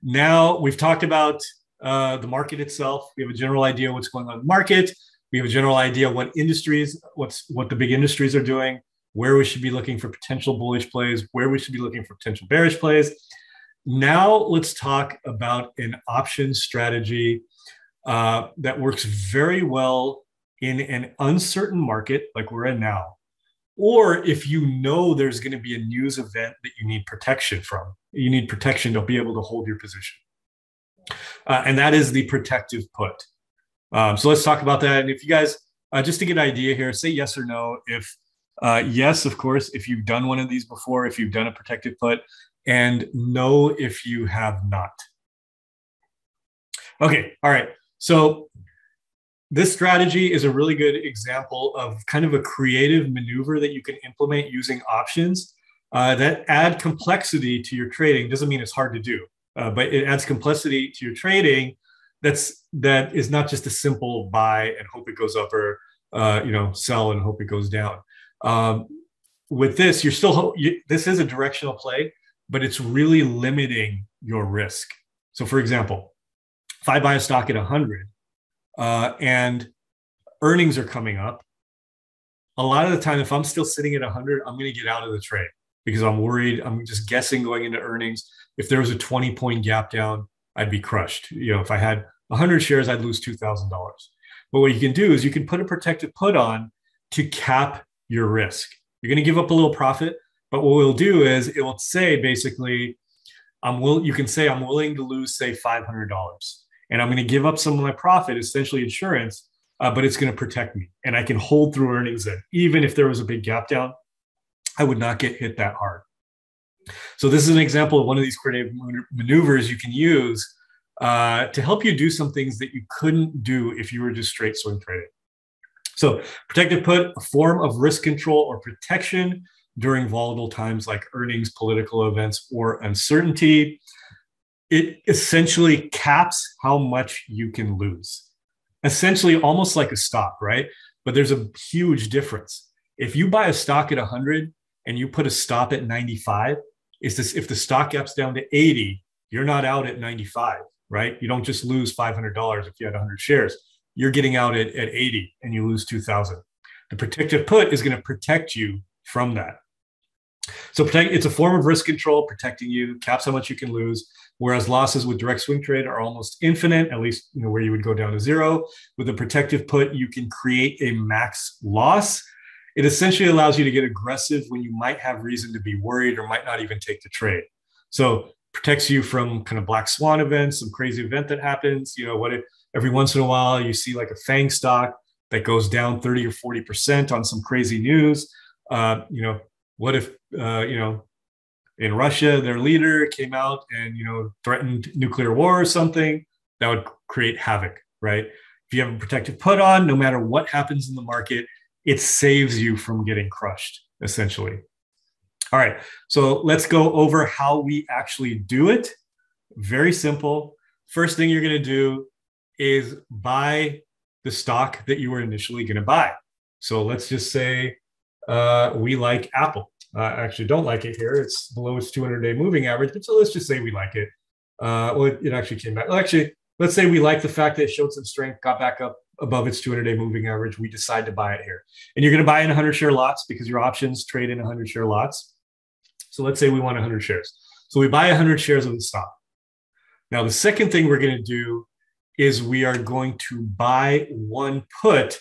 Now we've talked about the market itself. We have a general idea what's going on in the market. We have a general idea what industries, what the big industries are doing, where we should be looking for potential bullish plays, where we should be looking for potential bearish plays. Now let's talk about an option strategy that works very well in an uncertain market like we're in now, or if you know there's going to be a news event that you need protection from. You need protection to be able to hold your position. And that is the protective put. So let's talk about that. And if you guys, just to get an idea here, say yes or no. If yes, of course, if you've done one of these before, if you've done a protective put, and no if you have not. Okay, all right. So this strategy is a really good example of kind of a creative maneuver that you can implement using options that add complexity to your trading. Doesn't mean it's hard to do, but it adds complexity to your trading. That is not just a simple buy and hope it goes up, or sell and hope it goes down. With this, this is a directional play, but it's really limiting your risk. So for example, if I buy a stock at 100 and earnings are coming up, a lot of the time, if I'm still sitting at 100, I'm going to get out of the trade because I'm worried. I'm just guessing going into earnings. If there was a 20-point gap down, I'd be crushed. If I had 100 shares, I'd lose $2,000. But what you can do is you can put a protective put on to cap your risk. You're going to give up a little profit, but what we'll do is it will say basically, you can say I'm willing to lose, say, $500, and I'm going to give up some of my profit, essentially insurance, but it's going to protect me, and I can hold through earnings then. Even if there was a big gap down, I would not get hit that hard. So this is an example of one of these creative maneuvers you can use to help you do some things that you couldn't do if you were just straight swing trading. So protective put, a form of risk control or protection during volatile times like earnings, political events, or uncertainty. It essentially caps how much you can lose. Essentially almost like a stock, right? But there's a huge difference. If you buy a stock at 100 and you put a stop at 95, if the stock gaps down to 80, you're not out at 95, right? You don't just lose $500 if you had 100 shares. You're getting out at 80 and you lose 2,000. The protective put is going to protect you from that. So it's a form of risk control, protecting you, caps how much you can lose, whereas losses with direct swing trade are almost infinite, at least where you would go down to zero. With a protective put, you can create a max loss. It essentially allows you to get aggressive when you might have reason to be worried or might not even take the trade. So protects you from kind of black swan events, some crazy event that happens. What if every once in a while you see like a FANG stock that goes down 30 or 40% on some crazy news? What if, in Russia, their leader came out and, threatened nuclear war or something? That would create havoc, right? If you have a protective put on, no matter what happens in the market, it saves you from getting crushed, essentially. All right, so let's go over how we actually do it. Very simple. First thing you're going to do is buy the stock that you were initially going to buy. So let's just say we like Apple. I actually don't like it here. It's below its 200-day moving average, but so let's just say we like it. It actually came back. Well, actually, let's say we like the fact that it showed some strength, got back up above its 200-day moving average. We decide to buy it here. And you're going to buy in 100-share lots because your options trade in 100-share lots. So let's say we want 100 shares. So we buy 100 shares of the stock. Now, the second thing we're going to do is we are going to buy one put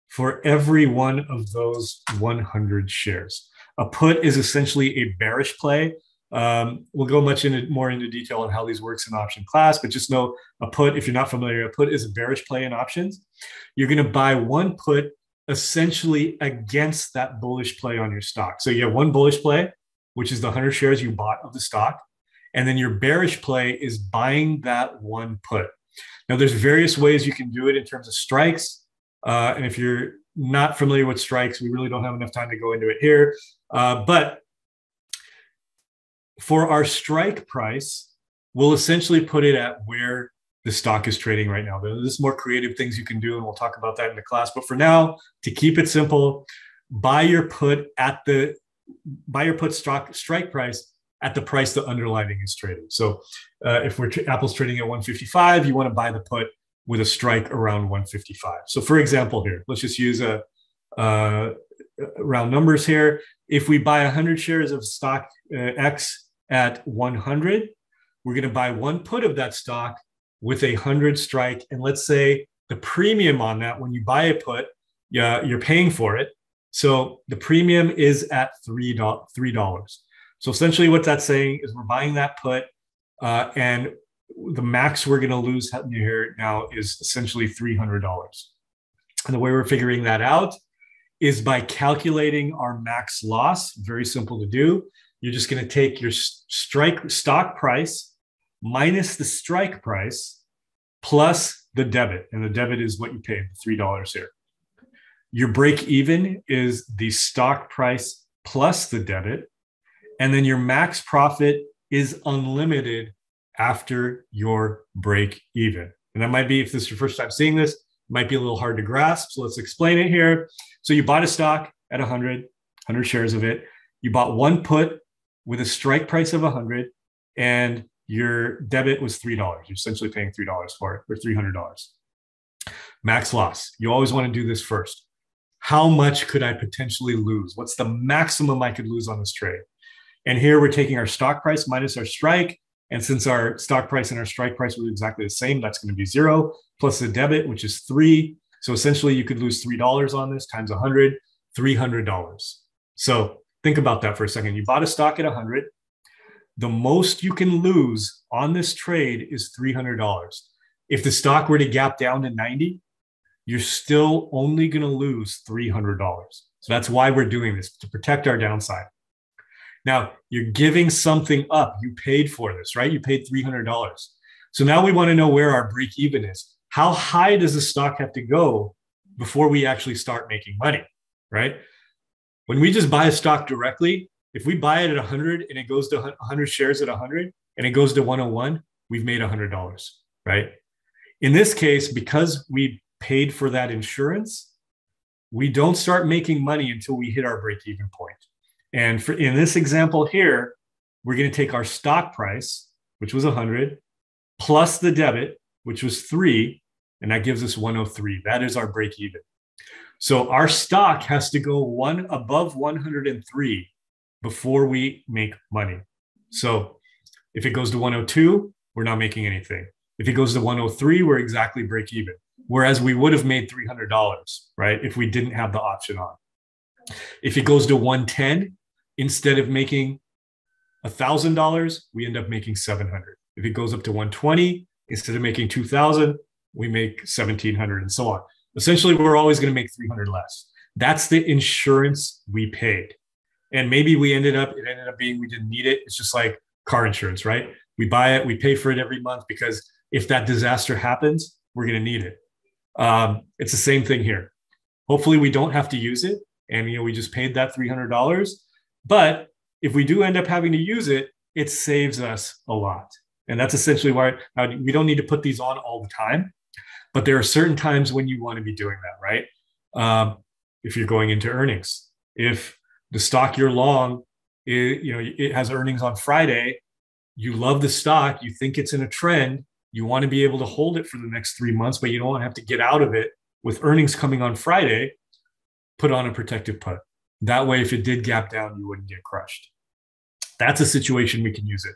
for every one of those 100 shares. A put is essentially a bearish play. We'll go more into detail on how these works in option class, but just know a put, if you're not familiar, a put is a bearish play in options. You're going to buy one put essentially against that bullish play on your stock. So you have one bullish play, which is the 100 shares you bought of the stock. And then your bearish play is buying that one put. Now, there's various ways you can do it in terms of strikes. And if you're not familiar with strikes, we really don't have enough time to go into it here. But for our strike price, we'll essentially put it at where the stock is trading right now. There's more creative things you can do, and we'll talk about that in the class. But for now, to keep it simple, buy your put strike price at the price the underlying is trading. So if Apple's trading at 155, you want to buy the put with a strike around 155. So for example here, let's just use round numbers here. If we buy 100 shares of stock X at 100, we're going to buy one put of that stock with a 100 strike. And let's say the premium on that, when you buy a put, you're paying for it. So the premium is at $3. So essentially what that's saying is we're buying that put and the max we're going to lose here now is essentially $300. And the way we're figuring that out is by calculating our max loss. Very simple to do. You're just going to take your stock price minus the strike price plus the debit. And the debit is what you paid, $3 here. Your break even is the stock price plus the debit. And then your max profit is unlimited after your break even. And that might be, if this is your first time seeing this, it might be a little hard to grasp. So let's explain it here. So you bought a stock at 100 shares of it. You bought one put with a strike price of 100 and your debit was $3. You're essentially paying $3 for it, or $300. Max loss. You always want to do this first. How much could I potentially lose? What's the maximum I could lose on this trade? And here we're taking our stock price minus our strike. And since our stock price and our strike price were exactly the same, that's going to be 0 plus the debit, which is 3. So essentially you could lose $3 on this times 100, $300. So think about that for a second. You bought a stock at 100. The most you can lose on this trade is $300. If the stock were to gap down to 90, you're still only going to lose $300. So that's why we're doing this, to protect our downside. Now, you're giving something up. You paid for this, right? You paid $300. So now we want to know where our break even is. How high does the stock have to go before we actually start making money, right? When we just buy a stock directly, if we buy it at 100 and it goes to 100 shares at 100 and it goes to 101, we've made $100, right? In this case, because we paid for that insurance, we don't start making money until we hit our break-even point. And in this example here, we're going to take our stock price, which was 100, plus the debit, which was 3, and that gives us 103. That is our break-even. So our stock has to go above 103 before we make money. So if it goes to 102, we're not making anything. If it goes to 103, we're exactly break even. Whereas we would have made $300, right? If we didn't have the option on. If it goes to 110, instead of making $1,000, we end up making $700. If it goes up to 120, instead of making $2,000, we make $1,700 and so on. Essentially, we're always going to make $300 less. That's the insurance we paid. And maybe it ended up being we didn't need it. It's just like car insurance, right? We buy it, we pay for it every month because if that disaster happens, we're going to need it. It's the same thing here. Hopefully we don't have to use it. And we just paid that $300. But if we do end up having to use it, it saves us a lot. And that's essentially why we don't need to put these on all the time. But there are certain times when you want to be doing that, right? If you're going into earnings, if the stock you're long, it has earnings on Friday, you love the stock, you think it's in a trend, you want to be able to hold it for the next 3 months, but you don't want to have to get out of it with earnings coming on Friday, put on a protective put. That way, if it did gap down, you wouldn't get crushed. That's a situation we can use it.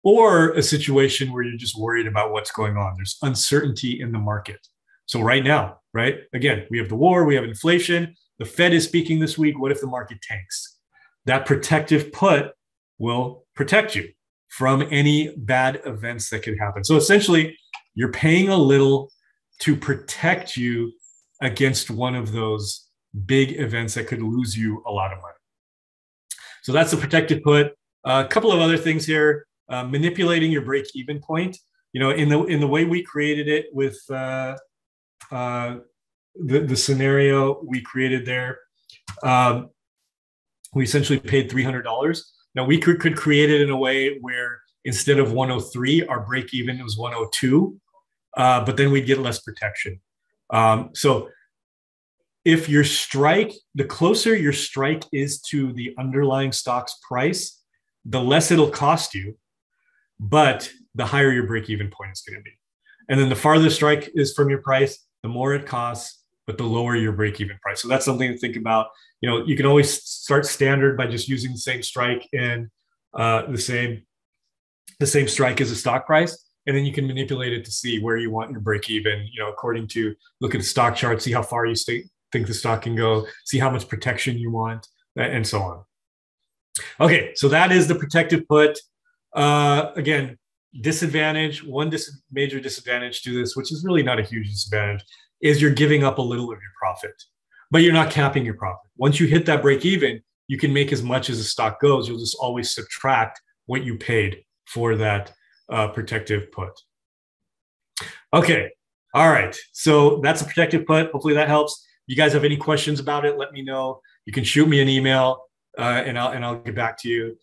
Or a situation where you're just worried about what's going on. There's uncertainty in the market. So right now, right? Again, we have the war, we have inflation. The Fed is speaking this week. What if the market tanks? That protective put will protect you from any bad events that could happen. So essentially, you're paying a little to protect you against one of those big events that could lose you a lot of money. So that's the protected put. A couple of other things here. Manipulating your break-even point. In the way we created it with the scenario we created there, we essentially paid $300. Now we could create it in a way where instead of 103, our break-even was 102, but then we'd get less protection. So if your strike, the closer your strike is to the underlying stock's price, the less it'll cost you, but the higher your break-even point is going to be. And then the farther the strike is from your price, the more it costs, but the lower your break-even price. So that's something to think about. You can always start standard by just using the same strike and the same strike as a stock price. And then you can manipulate it to see where you want your break-even, according to look at the stock chart, see how far you think the stock can go, see how much protection you want, and so on. Okay, so that is the protective put. Again, disadvantage, one major disadvantage to this, which is really not a huge disadvantage, is you're giving up a little of your profit, but you're not capping your profit. Once you hit that break even, you can make as much as the stock goes. You'll just always subtract what you paid for that protective put. Okay, all right. So that's a protective put. Hopefully that helps. If you guys have any questions about it, let me know. You can shoot me an email and I'll get back to you.